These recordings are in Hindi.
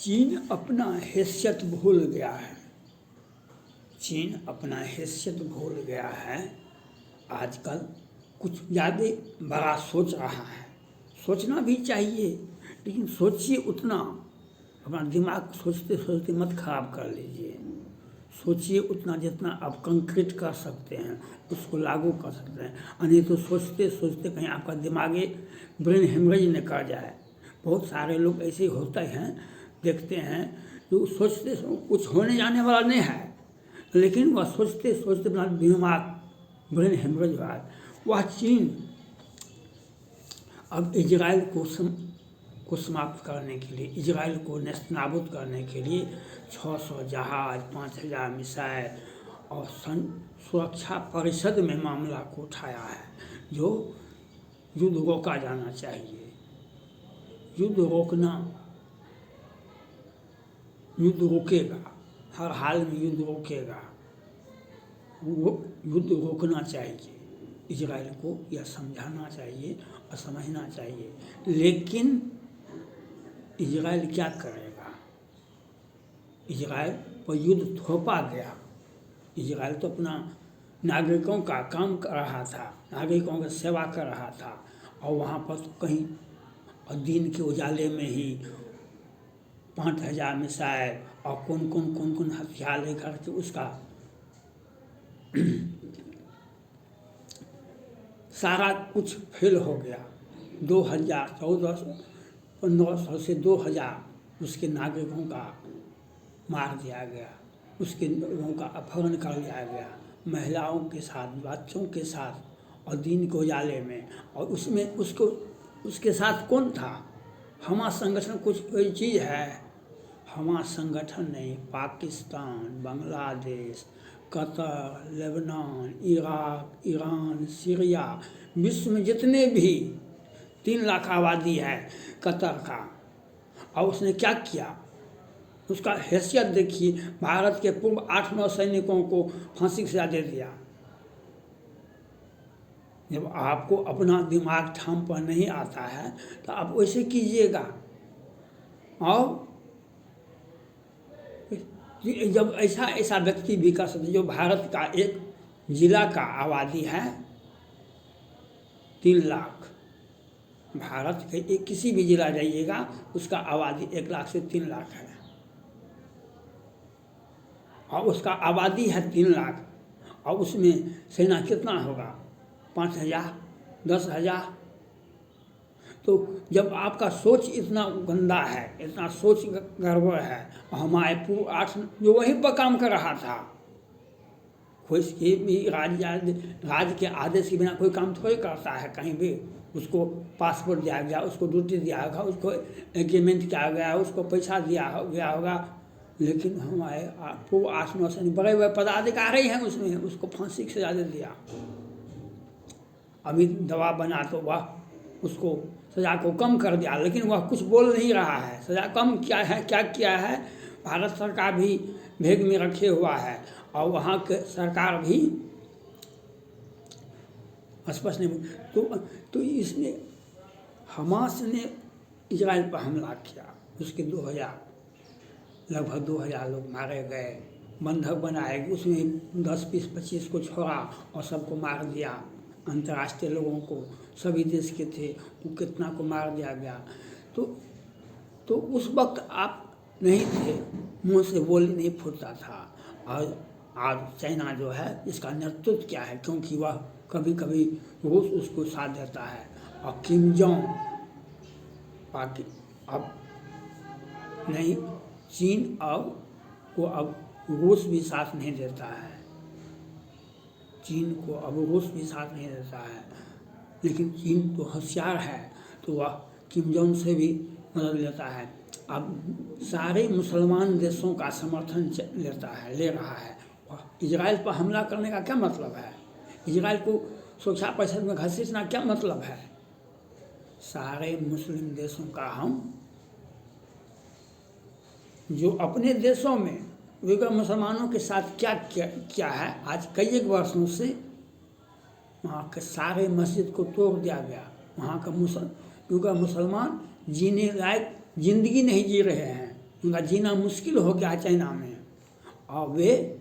चीन अपना हैसियत भूल गया है। चीन अपना हैसियत भूल गया है। आजकल कुछ ज़्यादा बड़ा सोच रहा है। सोचना भी चाहिए, लेकिन सोचिए उतना, अपना दिमाग सोचते सोचते मत खराब कर लीजिए। सोचिए उतना जितना आप कंक्रीट कर सकते हैं उसको लागू कर सकते हैं, नहीं तो सोचते सोचते कहीं आपका दिमागी ब्रेन हेमरेज न कर जाए। बहुत सारे लोग ऐसे होते हैं, देखते हैं जो सोचते कुछ होने जाने वाला नहीं है, लेकिन वह सोचते सोचते अपना दिमाग ब्रेन हेमरेज हो रहा है। वह चीन अब इजराइल को समाप्त करने के लिए, इजराइल को नेस्तनाबूद करने के लिए 600 जहाज, 5000 मिसाइल और सुरक्षा परिषद में मामला को उठाया है, जो युद्ध रोका जाना चाहिए। युद्ध रोकेगा, हर हाल में युद्ध रोकेगा। वो युद्ध रोकना चाहिए। इजराइल को यह समझाना चाहिए और समझना चाहिए। लेकिन इजराइल क्या करेगा? इजराइल पर युद्ध थोपा गया। इजराइल तो अपना नागरिकों का काम कर रहा था, नागरिकों की सेवा कर रहा था, और वहाँ पर तो कहीं और दिन के उजाले में ही 5000 मिसाइल और कौन कौन हथियार लेकर के उसका सारा कुछ फेल हो गया। 1500 से 2000 उसके नागरिकों का मार दिया गया, उसके लोगों का अपहरण कर लिया गया, महिलाओं के साथ, बच्चों के साथ, और दिन के उजाले में। और उसमें उसके साथ कौन था? हमास संगठन कुछ कोई चीज़ है? हमास संगठन नहीं, Pakistan, Bangladesh, Qatar, Lebanon, Iraq, Iran, Syria, विश्व में जितने भी 3 लाख आबादी है कतर का, और उसने क्या किया? उसका हैसियत देखिए। भारत के पूर्व 8-9 सैनिकों को फांसी की सजा दे दिया। जब आपको अपना दिमाग ठाम पर नहीं आता है तो आप वैसे कीजिएगा। और जब ऐसा व्यक्ति भी कर सकते, जो भारत का एक जिला का आबादी है 3 लाख, भारत के एक किसी भी जिला जाइएगा उसका आबादी 1 लाख से 3 लाख है, और उसका आबादी है 3 लाख, और उसमें सेना कितना होगा? 5000, 10,000। तो जब आपका सोच इतना गंदा है, इतना सोच गड़बड़ है, और हमारे पूर्व 8 जो वहीं पर काम कर रहा था, कोई भी राज्य के आदेश के बिना कोई काम थोड़ी करता है कहीं भी। उसको पासपोर्ट दिया गया, उसको ड्यूटी दिया गया, उसको एग्रीमेंट किया गया, उसको पैसा दिया गया होगा, लेकिन हमारे पूर्व 8-9 से बड़े बड़े पदाधिकारी हैं उसमें, उसको फांसी की सजा दे दिया। अभी दबाव बना तो वह उसको सज़ा को कम कर दिया, लेकिन वह कुछ बोल नहीं रहा है। सज़ा कम क्या है, क्या किया है? भारत सरकार भी भेग में रखे हुआ है, और वहाँ के सरकार भी स्पष्ट नहीं। तो इसमें हमास ने इजराइल पर हमला किया, उसके लगभग 2000 लोग मारे गए, बंधक बनाए, उसमें 10, 20, 25 को छोड़ा और सबको मार दिया। अंतर्राष्ट्रीय लोगों को, सभी देश के थे, वो कितना को मार दिया गया। तो उस वक्त आप नहीं थे, मुंह से बोल नहीं फूटता था। और आज चाइना जो है इसका नेतृत्व क्या है, क्योंकि वह कभी कभी रूस उसको साथ देता है, और किम जोंग अब नहीं, चीन अब रूस भी साथ नहीं देता है। चीन को अब रूस भी साथ नहीं देता है, लेकिन चीन तो होशियार है, तो वह किम जोंग से भी मदद लेता है। अब सारे मुसलमान देशों का समर्थन ले रहा है। इजराइल पर हमला करने का क्या मतलब है? इजराइल को सुरक्षा परिषद में घसीटना क्या मतलब है? सारे मुस्लिम देशों का हम, जो अपने देशों में विगत मुसलमानों के साथ क्या है, आज कई एक वर्षों से वहाँ के सारे मस्जिद को तोड़ दिया गया। वहाँ का मुसलमान जीने लायक ज़िंदगी नहीं जी रहे हैं। उनका जीना मुश्किल हो गया चाइना में, और वे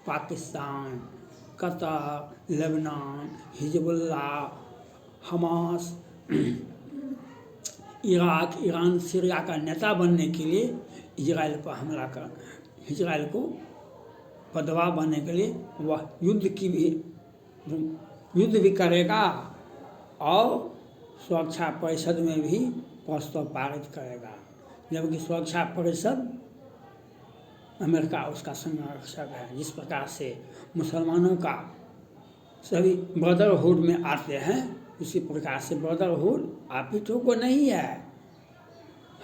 Pakistan, Qatar, Lebanon, Hezbollah, Hamas, Iraq, Iran, Syria का नेता बनने के लिए इजराइल पर हमला कर, इजराइल को पर दबाव बनने के लिए वह युद्ध भी करेगा और सुरक्षा परिषद में भी प्रस्ताव पारित करेगा, जबकि सुरक्षा परिषद अमेरिका उसका संरक्षक है। जिस प्रकार से मुसलमानों का सभी ब्रदरहुड में आते हैं, उसी प्रकार से ब्रदरहुड आप ही को नहीं है।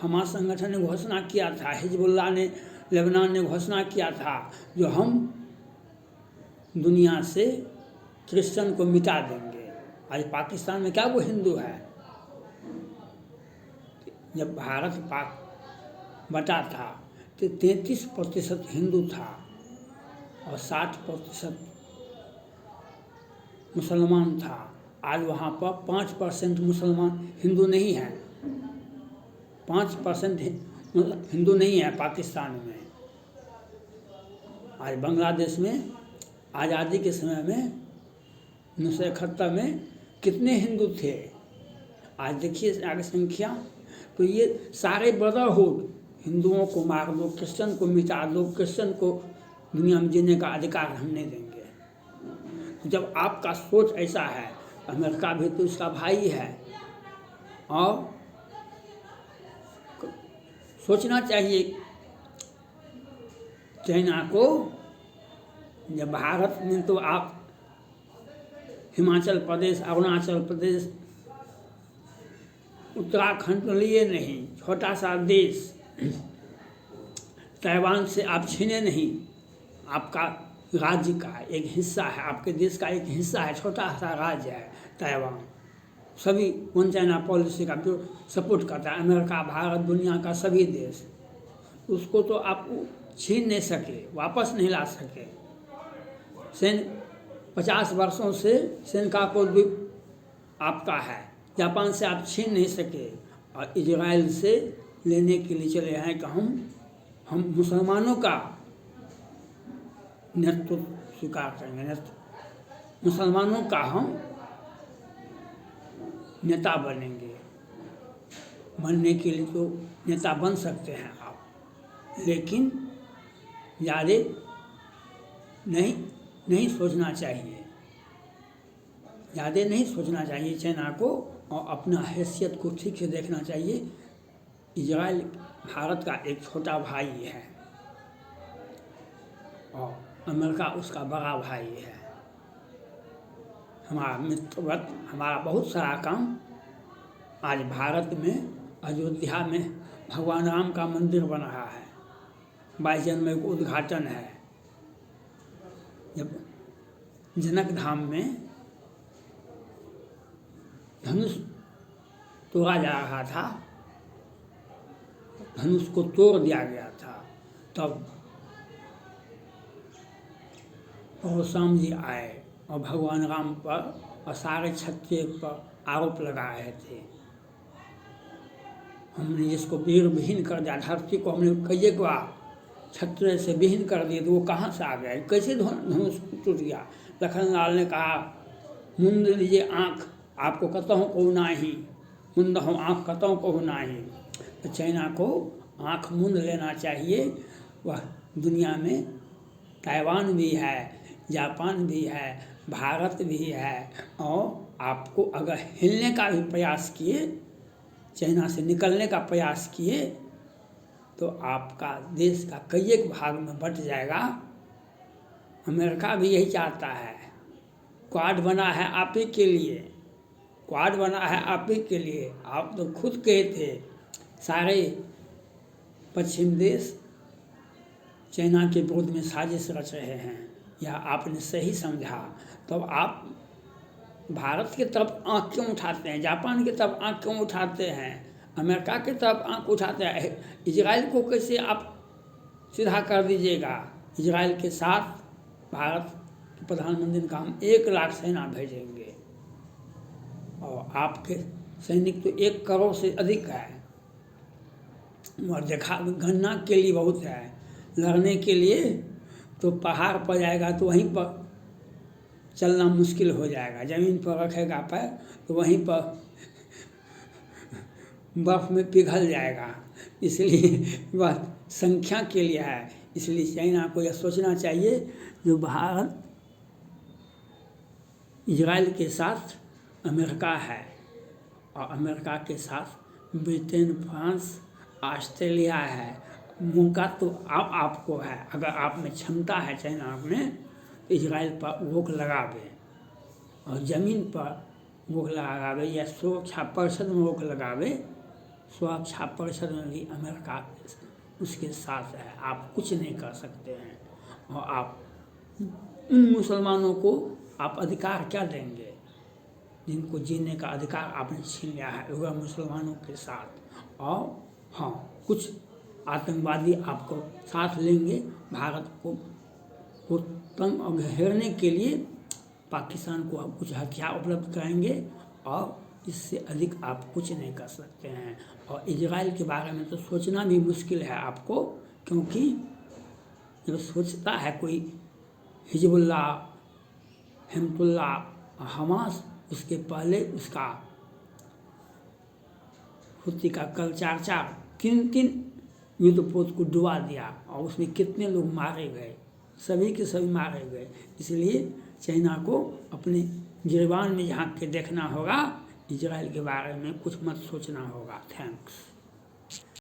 हमास संगठन ने घोषणा किया था, हिजबुल्लाह ने, लेबनान ने घोषणा किया था, जो हम दुनिया से क्रिश्चियन को मिटा देंगे। आज पाकिस्तान में क्या वो हिंदू है? जब भारत पाक बटा था तो 33% हिंदू था और 60% मुसलमान था। आज वहाँ पर 5% मुसलमान हिंदू नहीं है, 5% हिंदू नहीं है पाकिस्तान में। आज बांग्लादेश में आज़ादी के समय में 1971 में कितने हिंदू थे? आज देखिए आगे संख्या। तो ये सारे ब्रदरहुड, हिंदुओं को मार दो, क्रिश्चियन को मिटा दो, क्रिश्चियन को दुनिया में जीने का अधिकार हम नहीं देंगे। तो जब आपका सोच ऐसा है, अमेरिका भी तो उसका भाई है, और सोचना चाहिए चाइना को। जब भारत में तो आप हिमाचल प्रदेश, अरुणाचल प्रदेश, उत्तराखंड तो लिए नहीं, छोटा सा देश, ताइवान से आप छीने नहीं, आपका राज्य का एक हिस्सा है, आपके देश का एक हिस्सा है, छोटा सा राज्य है ताइवान। सभी वन चाइना पॉलिसी का जो सपोर्ट करता है अमेरिका, भारत, दुनिया का सभी देश, उसको तो आप छीन नहीं सके, वापस नहीं ला सके। सेन 50 वर्षों से सेनकाकुर द्वीप आपका है, जापान से आप छीन नहीं सके, और इजराइल से लेने के लिए चले हैं कि हम मुसलमानों का नेतृत्व स्वीकार करेंगे, मुसलमानों का हम नेता बनेंगे। बनने के लिए तो नेता बन सकते हैं आप, लेकिन ज़्यादा नहीं सोचना चाहिए, ज़्यादा नहीं सोचना चाहिए चाइना को, और अपना हैसियत को ठीक से देखना चाहिए। इजराइल भारत का एक छोटा भाई है और अमेरिका उसका बड़ा भाई है। हमारा मित्रवत, हमारा बहुत सारा काम आज भारत में अयोध्या में भगवान राम का मंदिर बन रहा है, 22 जनवरी को उद्घाटन है। जब जनक धाम में धनुष तोड़ा जा रहा था, धनुष को तोड़ दिया गया था, तब परशुराम जी आए और भगवान राम पर और सारे क्षत्रिय पर आरोप लगा रहे थे। हमने जिसको वीर विहीन कर दिया, धरती को हमने कई बार क्षत्रिय से विहीन कर दिए, तो वो कहाँ से आ गया? कैसे धनुष टूट गया? लखन लाल ने कहा, मुंद लीजिए आँख, आपको कतहु को नाही, मुंद हम आँख कतहु को नाही। तो चाइना को आँख मुंद लेना चाहिए। वह दुनिया में ताइवान भी है, जापान भी है, भारत भी है, और आपको अगर हिलने का भी प्रयास किए, चाइना से निकलने का प्रयास किए, तो आपका देश का कई एक भाग में बंट जाएगा। अमेरिका भी यही चाहता है। क्वाड बना है आप ही के लिए, क्वाड बना है आप ही के लिए। आप तो खुद कहे थे सारे पश्चिम देश चाइना के विरोध में साजिश रच रहे हैं, या आपने सही समझा, तब आप भारत की तरफ आँख क्यों उठाते हैं? जापान की तरफ आँख क्यों उठाते हैं? अमेरिका की तरफ आँख उठाते हैं? इजराइल को कैसे आप सीधा कर दीजिएगा? इजराइल के साथ भारत के प्रधानमंत्री का हम 1 लाख सेना भेजेंगे, और आपके सैनिक तो 1 करोड़ से अधिक है। और देखा गणना के लिए बहुत है, लड़ने के लिए तो पहाड़ पर जाएगा तो वहीं पर चलना मुश्किल हो जाएगा, ज़मीन पर रखेगा पैर तो वहीं पर बर्फ में पिघल जाएगा। इसलिए वह संख्या के लिए है, इसलिए चाइना को यह सोचना चाहिए जो भारत इजराइल के साथ अमेरिका है और अमेरिका के साथ ब्रिटेन, फ्रांस, ऑस्ट्रेलिया है। मौका तो आपको है, अगर आप में क्षमता है चाइना में इजराइल पर रोक लगावे और ज़मीन पर रोक लगावे या सुरक्षा परिषद में रोक लगावे। सुरक्षा परिषद में भी अमेरिका उसके साथ है, आप कुछ नहीं कर सकते हैं। और आप उन मुसलमानों को आप अधिकार क्या देंगे जिनको जीने का अधिकार आपने छीन लिया है वह मुसलमानों के साथ। और हाँ, कुछ आतंकवादी आपको साथ लेंगे, भारत को तंग और घेरने के लिए पाकिस्तान को आप कुछ हथियार उपलब्ध कराएंगे और इससे अधिक आप कुछ नहीं कर सकते हैं। और इजराइल के बारे में तो सोचना भी मुश्किल है आपको, क्योंकि जब सोचता है कोई हिजबुल्लाह, हिजबुल्लाह, हमास, उसके पहले उसका हुती का कल 4 किन युद्धपोत को डुबा दिया और उसमें कितने लोग मारे गए, सभी के सभी मारे गए। इसलिए चाइना को अपने गिरबान में झांक के देखना होगा, इजराइल के बारे में कुछ मत सोचना होगा। थैंक्स।